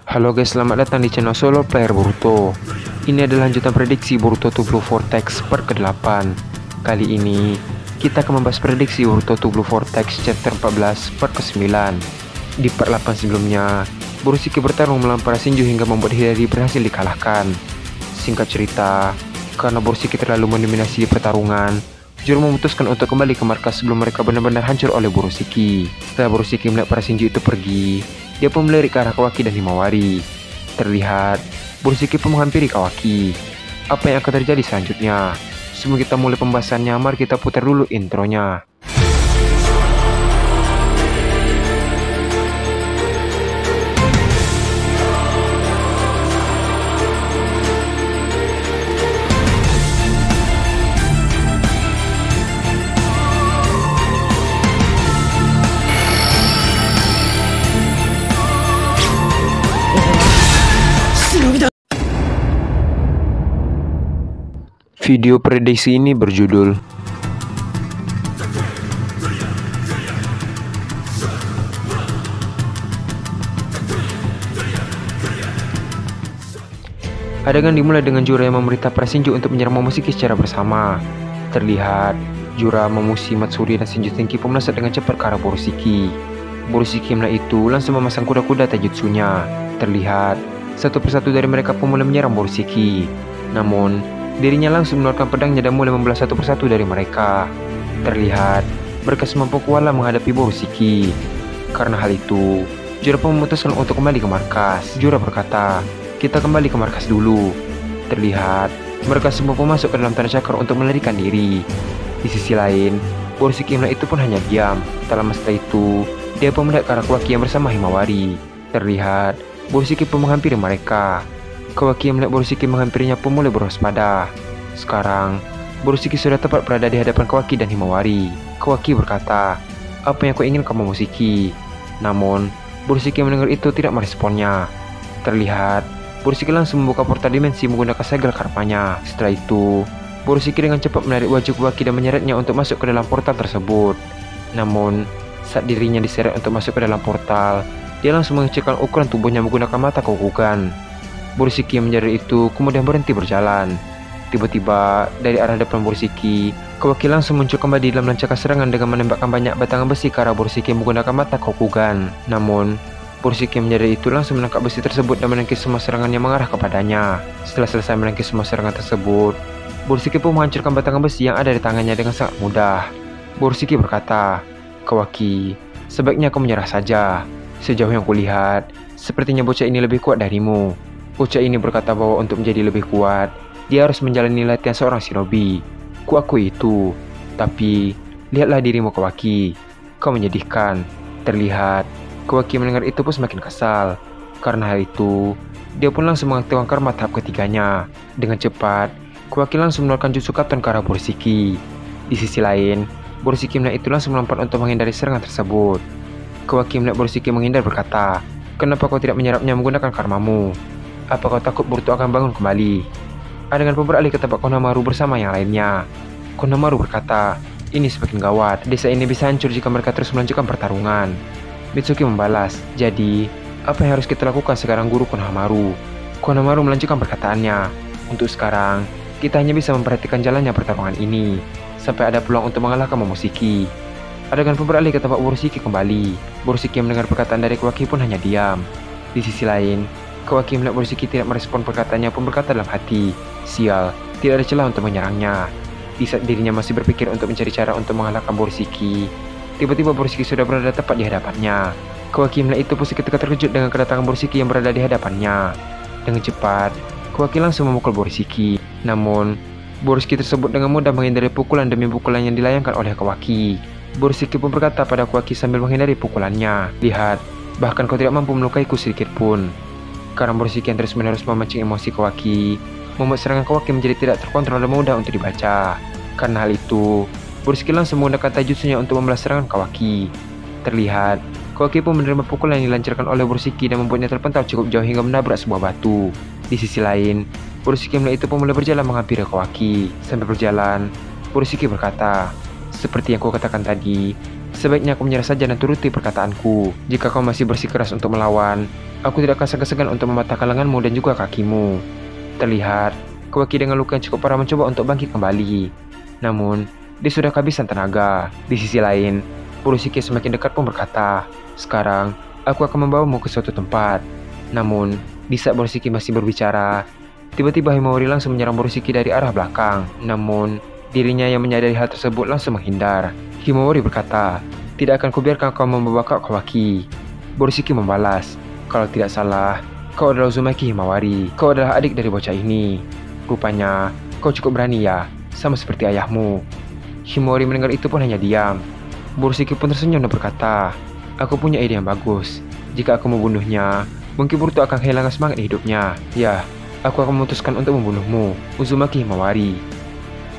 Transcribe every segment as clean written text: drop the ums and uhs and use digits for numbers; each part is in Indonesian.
Halo guys, selamat datang di channel Solo Player Boruto. Ini adalah lanjutan prediksi Boruto to Blue Vortex part ke-8. Kali ini, kita akan membahas prediksi Boruto to Blue Vortex chapter 14 part ke-9. Di part 8 sebelumnya, Borushiki bertarung melawan para Shinju hingga membuat Hidari berhasil dikalahkan. Singkat cerita, karena Borushiki terlalu mendominasi pertarungan, Zoro memutuskan untuk kembali ke markas sebelum mereka benar-benar hancur oleh Borushiki. Setelah Borushiki melihat para Shinju itu pergi, dia pun melirik ke arah Kawaki dan Himawari. Terlihat, Borushiki pun menghampiri Kawaki. Apa yang akan terjadi selanjutnya? Sebelum kita mulai pembahasannya, mari kita putar dulu intronya. Video prediksi ini berjudul Adegan dimulai dengan Jura yang memerintah para Shinju untuk menyerang Momoshiki secara bersama. Terlihat, Jura, Momoshi, Matsuri, dan Shinju Tenki pun melesat dengan cepat ke arah Borushiki. Borushiki melihat itu langsung memasang kuda-kuda taijutsunya. Terlihat, satu persatu dari mereka pun mulai menyerang Borushiki. Namun, dirinya langsung mengeluarkan pedangnya dan mulai membelah satu persatu dari mereka. Terlihat, mereka semampu kuala menghadapi Borushiki. Karena hal itu, Jura pun memutuskan untuk kembali ke markas. Jura berkata, "Kita kembali ke markas dulu." Terlihat, mereka semua pun masuk ke dalam tanah cakar untuk melarikan diri. Di sisi lain, Borushiki melihat itu pun hanya diam. Tak lama setelah itu, dia pun melihat ke arah Kawaki yang bersama Himawari. Terlihat, Borushiki pun menghampiri mereka. Kawaki yang melihat Borushiki menghampirinya pun mulai berwaspada. Sekarang, Borushiki sudah tepat berada di hadapan Kawaki dan Himawari. Kawaki berkata, "Apa yang kau inginkan, Momoshiki?" Namun, Borushiki mendengar itu tidak meresponnya. Terlihat, Borushiki langsung membuka portal dimensi menggunakan segel karmanya. Setelah itu, Borushiki dengan cepat menarik baju Kawaki dan menyeretnya untuk masuk ke dalam portal tersebut. Namun, saat dirinya diseret untuk masuk ke dalam portal, dia langsung mengecilkan ukuran tubuhnya menggunakan mata Kokugan. Borushiki yang menyadari itu kemudian berhenti berjalan. Tiba-tiba, dari arah depan Borushiki, Kawaki langsung muncul kembali dalam lancarkan serangan dengan menembakkan banyak batangan besi ke arah Borushiki menggunakan mata Kokugan. Namun, Borushiki yang menyadari itu langsung menangkap besi tersebut dan menangkis semua serangan yang mengarah kepadanya. Setelah selesai menangkis semua serangan tersebut, Borushiki pun menghancurkan batangan besi yang ada di tangannya dengan sangat mudah. Borushiki berkata, "Kawaki, sebaiknya kau menyerah saja. Sejauh yang kulihat, sepertinya bocah ini lebih kuat darimu." Bocah ini berkata bahwa untuk menjadi lebih kuat, dia harus menjalani latihan seorang shinobi. Kuakui itu. Tapi, lihatlah dirimu, Kawaki. Kau menyedihkan. Terlihat, Kawaki mendengar itu pun semakin kesal. Karena hal itu, dia pun langsung mengaktifkan karma tahap ketiganya. Dengan cepat, Kawaki langsung mengeluarkan jutsu Katon ke arah Borushiki. Di sisi lain, Borushiki melihat itu langsung melompat untuk menghindari serangan tersebut. Kawaki melihat Borushiki menghindar berkata, "Kenapa kau tidak menyerapnya menggunakan karmamu? Apa kau takut Boruto akan bangun kembali?" Adegan pun beralih ke tempat Konohamaru bersama yang lainnya. Konohamaru berkata, "Ini semakin gawat. Desa ini bisa hancur jika mereka terus melanjutkan pertarungan." Mitsuki membalas, "Jadi, apa yang harus kita lakukan sekarang, Guru Konohamaru?" Konohamaru melanjutkan perkataannya, "Untuk sekarang, kita hanya bisa memperhatikan jalannya pertarungan ini sampai ada peluang untuk mengalahkan Momoshiki." Adegan pun beralih ke tempat Borushiki kembali. Borushiki yang mendengar perkataan dari Kawaki pun hanya diam. Di sisi lain, Kawaki melihat Borushiki tidak merespon perkataannya pun berkata dalam hati, "Sial, tidak ada celah untuk menyerangnya." Di saat dirinya masih berpikir untuk mencari cara untuk mengalahkan Borushiki, tiba-tiba Borushiki sudah berada tepat di hadapannya. Kawaki melihat itu pun seketika terkejut dengan kedatangan Borushiki yang berada di hadapannya. Dengan cepat, Kawaki langsung memukul Borushiki. Namun, Borushiki tersebut dengan mudah menghindari pukulan demi pukulan yang dilayangkan oleh Kawaki. Borushiki pun berkata pada Kawaki sambil menghindari pukulannya, "Lihat, bahkan kau tidak mampu melukaiku sedikit pun." Karena Borushiki yang terus-menerus memancing emosi Kawaki, membuat serangan Kawaki menjadi tidak terkontrol dan mudah untuk dibaca. Karena hal itu, Borushiki langsung menggunakan taijutsunya untuk membalas serangan Kawaki. Terlihat, Kawaki pun menerima pukulan yang dilancarkan oleh Borushiki dan membuatnya terpental cukup jauh hingga menabrak sebuah batu. Di sisi lain, Borushiki melihat itu pun mulai berjalan menghampiri Kawaki. Sambil berjalan, Borushiki berkata, "Seperti yang kau katakan tadi, Sebaiknya aku menyerah saja dan turuti perkataanku. Jika kau masih bersikeras untuk melawan, aku tidak akan segan-segan untuk mematahkan lenganmu dan juga kakimu. Terlihat, Kawaki dengan luka yang cukup parah mencoba untuk bangkit kembali. Namun, dia sudah kehabisan tenaga. Di sisi lain, Borosiki semakin dekat pun berkata, "Sekarang, aku akan membawamu ke suatu tempat." Namun, di saat Borosiki masih berbicara, tiba-tiba Himawari langsung menyerang Borosiki dari arah belakang. Namun, dirinya yang menyadari hal tersebut langsung menghindar. Himawari berkata, "Tidak akan kubiarkan kau membawa Kawaki." Borosiki membalas, "Kalau tidak salah, kau adalah Uzumaki Himawari. Kau adalah adik dari bocah ini. Rupanya, kau cukup berani ya, sama seperti ayahmu." Himawari mendengar itu pun hanya diam. Borosiki pun tersenyum dan berkata, "Aku punya ide yang bagus. Jika aku membunuhnya, mungkin Boruto akan kehilangan semangat di hidupnya. Ya, aku akan memutuskan untuk membunuhmu, Uzumaki Himawari."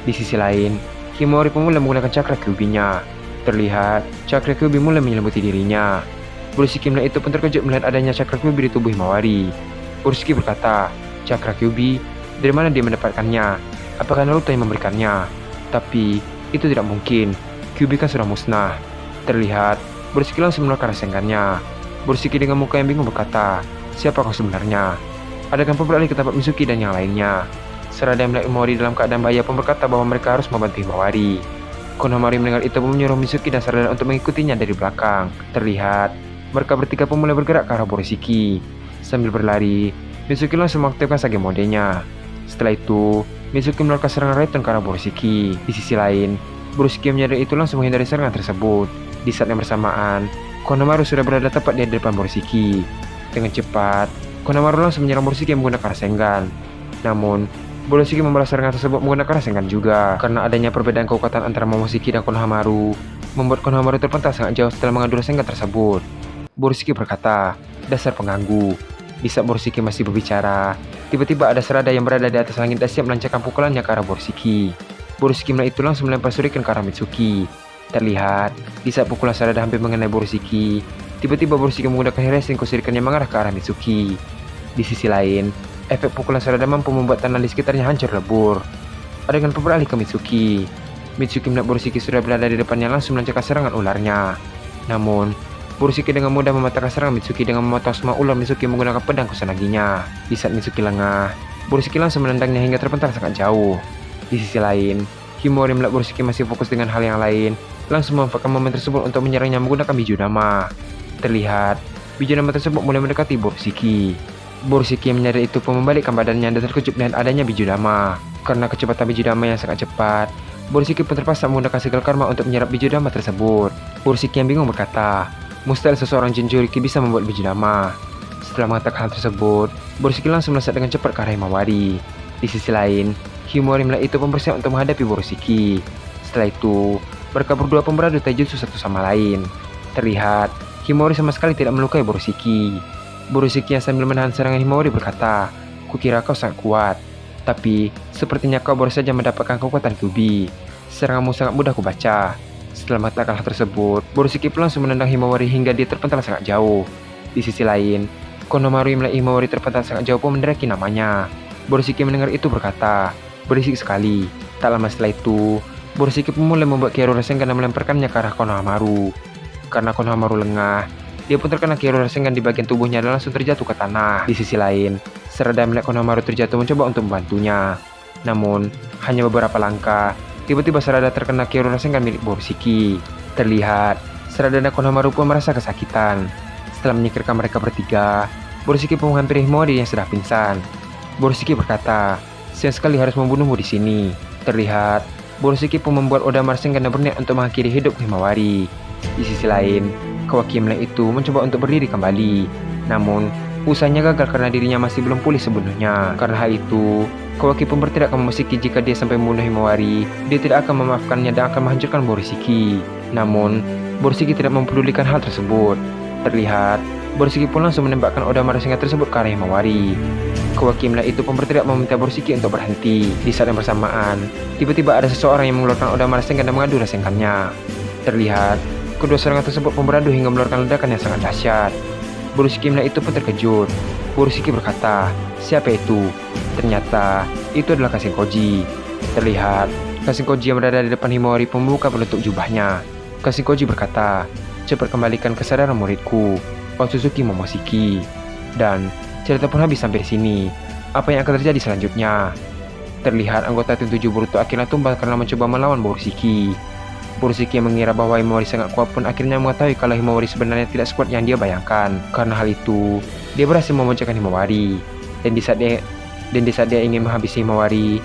Di sisi lain, Himawari pun mulai menggunakan cakra Kyuubi-nya. Terlihat, cakra Kyuubi mulai menyelimuti dirinya. Borosiki melihat itu pun terkejut melihat adanya cakra Kyuubi di tubuh Himawari. Borosiki berkata, "Cakra Kyuubi? Dari mana dia mendapatkannya? Apakah Naruto yang memberikannya?" Tapi, itu tidak mungkin. Kyuubi kan sudah musnah. Terlihat, Borosiki langsung mengeluarkan Rasengan-nya. Borosiki dengan muka yang bingung berkata, "Siapa kau sebenarnya? Adakan beralih ke tempat Mitsuki dan yang lainnya." Serada melihat Himawari dalam keadaan bahaya pun berkata bahwa mereka harus membantu Himawari. Konohamaru mendengar itu pun menyuruh Mitsuki dan Sarada untuk mengikutinya dari belakang. Terlihat, mereka bertiga pun mulai bergerak ke arah Borosiki. Sambil berlari, Mitsuki langsung mengaktifkan Sage Mode-nya. Setelah itu, Mitsuki mengeluarkan serangan Raiden ke arah Borosiki. Di sisi lain, Borosiki menyadari itu langsung menghindari serangan tersebut. Di saat yang bersamaan, Konohamaru sudah berada tepat di depan Borosiki. Dengan cepat, Konohamaru langsung menyerang Borosiki menggunakan Rasengan. Namun, Borosiki membalas serangan tersebut menggunakan Rasengan juga. Karena adanya perbedaan kekuatan antara Momoshiki dan Konohamaru, membuat Konohamaru terpental sangat jauh setelah mengadu Rasengan tersebut. Borosiki berkata, "Dasar pengganggu." Di saat Borosiki masih berbicara, tiba-tiba ada Sarada yang berada di atas langit dan siap melancarkan pukulannya ke arah Borosiki. Borosiki melihat itu langsung melempar shuriken ke arah Mitsuki. Terlihat, di saat pukulan Sarada hampir mengenai Borosiki, tiba-tiba Borosiki menggunakan Hireisen shuriken yang mengarah ke arah Mitsuki. Di sisi lain, efek pukulan Sarada mampu membuat tanah di sekitarnya hancur lebur. Adegan beralih ke Mitsuki. Mitsuki melihat Borosiki sudah berada di depannya langsung melancarkan serangan ularnya. Namun, Borosiki dengan mudah mematahkan serangan Mitsuki dengan memotong semua ular Mitsuki menggunakan pedang Kusanagi-nya. Di saat Mitsuki lengah, Borosiki langsung menendangnya hingga terpental sangat jauh. Di sisi lain, Himawari melihat Borosiki masih fokus dengan hal yang lain, langsung memanfaatkan momen tersebut untuk menyerangnya menggunakan Bijudama. Terlihat, Bijudama tersebut mulai mendekati Borosiki. Borosiki yang menyadari itu pun membalikkan badannya dan terkejut dengan adanya Bijudama. Karena kecepatan Bijudama yang sangat cepat, Borosiki pun terpaksa menggunakan segel karma untuk menyerap Bijudama tersebut. Borosiki yang bingung berkata, "Mustahil seseorang Jinchuriki bisa membuat Bijudama." Setelah mengatakan hal tersebut, Borosiki langsung melesat dengan cepat ke arah Himawari. Di sisi lain, Himawari melihat itu pun bersiap untuk menghadapi Borosiki. Setelah itu, mereka berdua pun beradu taijutsu satu sama lain. Terlihat, Himawari sama sekali tidak melukai Borosiki. Borosiki yang sambil menahan serangan Himawari berkata, "Kukira kau sangat kuat, tapi sepertinya kau baru saja mendapatkan kekuatan Kyuubi. Seranganmu sangat mudah kubaca." Setelah mengatakan hal tersebut, Borosiki langsung menendang Himawari hingga dia terpental sangat jauh. Di sisi lain, Konohamaru yang melihat Himawari terpental sangat jauh pun meneriaki namanya. Borosiki mendengar itu berkata, "Berisik sekali." Tak lama setelah itu, Borosiki pun mulai membuat Kyoto Rasengan dan melemparkannya ke arah Konohamaru. Karena Konohamaru lengah, dia pun terkena Kyoto Rasengan di bagian tubuhnya dan langsung terjatuh ke tanah. Di sisi lain, Sarada melihat Konohamaru terjatuh mencoba untuk membantunya. Namun, hanya beberapa langkah, tiba-tiba Sarada terkena Kyoto Rasengan milik Borosiki. Terlihat, Sarada dan Konohamaru pun merasa kesakitan. Setelah menyingkirkan mereka bertiga, Borosiki pun menghampiri Himawari yang sudah pingsan. Borosiki berkata, "Sayang sekali harus membunuhmu di sini." Terlihat, Borosiki pun membuat Oda Rasengan dan berniat untuk mengakhiri hidup Himawari. Di sisi lain, Kawaki melihat itu mencoba untuk berdiri kembali. Namun, usahanya gagal karena dirinya masih belum pulih sepenuhnya. Karena hal itu, Kawaki pun berteriak ke Momoshiki jika dia sampai membunuh Himawari, dia tidak akan memaafkannya dan akan menghancurkan Borosiki. Namun, Borosiki tidak mempedulikan hal tersebut. Terlihat, Borosiki pun langsung menembakkan Oda Rasengan tersebut ke arah Himawari. Kawaki melihat itu pun berteriak meminta Borosiki untuk berhenti. Di saat yang bersamaan, tiba-tiba ada seseorang yang mengeluarkan Oda Rasengan dan mengadu Rasengannya. Terlihat, kedua serangan tersebut pun beradu hingga mengeluarkan ledakan yang sangat dahsyat. Borosiki melihat itu pun terkejut. Borosiki berkata, "Siapa itu?" Ternyata, itu adalah Kashin Koji. Terlihat, Kashin Koji yang berada di depan Himawari pun membuka penutup jubahnya. Kashinkoji berkata, "Cepat kembalikan kesadaran muridku, Otsutsuki Momoshiki." Dan cerita pun habis sampai di sini. Apa yang akan terjadi selanjutnya? Terlihat anggota tim 7 Boruto akhirnya tumbang karena mencoba melawan Borushiki. Borushiki yang mengira bahwa Himawari sangat kuat pun akhirnya mengetahui kalau Himawari sebenarnya tidak sekuat yang dia bayangkan. Karena hal itu, dia berhasil memojokkan Himawari. Dan di saat dia ingin menghabisi Himawari,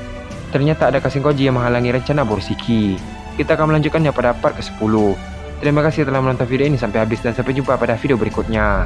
ternyata ada Kashinkoji yang menghalangi rencana Borushiki. Kita akan melanjutkannya pada part ke-10. Terima kasih telah menonton video ini sampai habis dan sampai jumpa pada video berikutnya.